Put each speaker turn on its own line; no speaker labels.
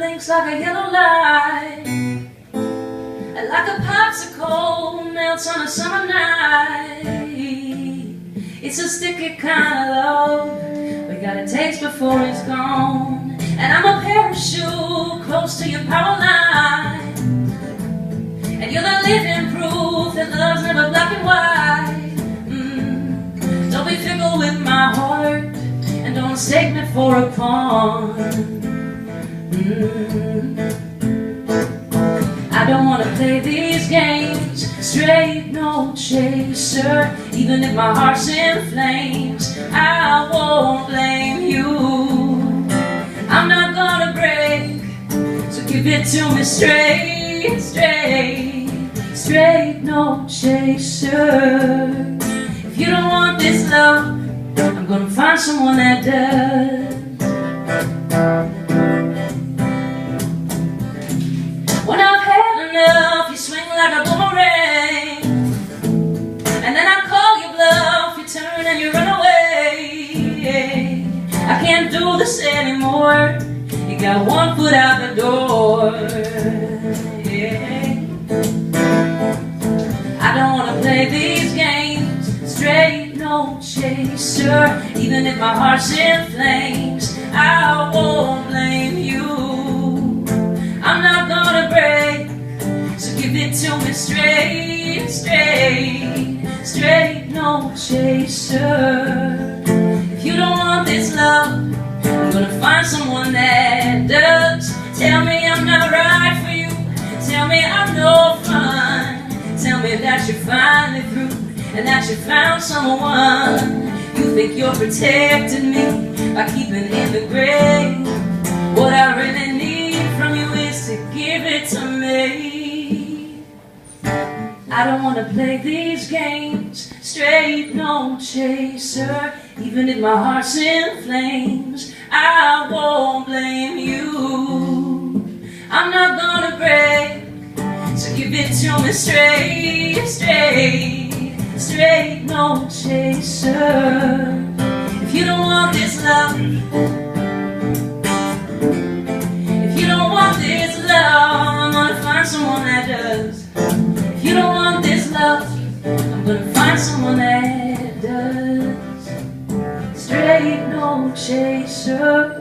blinks like a yellow light, and like a popsicle melts on a summer night. It's a sticky kind of love we gotta taste before it's gone. And I'm a parachute close to your power line, and you're the living proof that love's never black and white. Don't be fickle with my heart, and don't mistake me for a pawn. I don't wanna play these games, straight no chaser. Even if my heart's in flames, I won't blame you. I'm not gonna break, so give it to me straight, straight no chaser. If you don't want this love, I'm gonna find someone that does. When I've had enough, you swing like a boomerang, and then I call your bluff, you turn and you run away. I can't do this anymore, you got one foot out the door. I don't wanna play these games, straight no chaser. Even if my heart's in flames, I won't blame you. I'm not gonna break, so give it to me straight, straight no chaser. If you don't want this love, I'm gonna find someone that does. Tell me I'm not right for you, tell me I'm no fun. Tell me that you're finally through, and that you found someone. You think you're protecting me by keeping in the grave. What I really need from you is to give it to me. I don't wanna play these games, straight no chaser. Even if my heart's in flames, I won't blame you. I'm not gonna break, so give it to me straight, straight no chaser. If you don't want this love, if you don't want this love, I'm gonna find someone that does. If you don't want this love, I'm gonna find someone that does. Straight no chaser.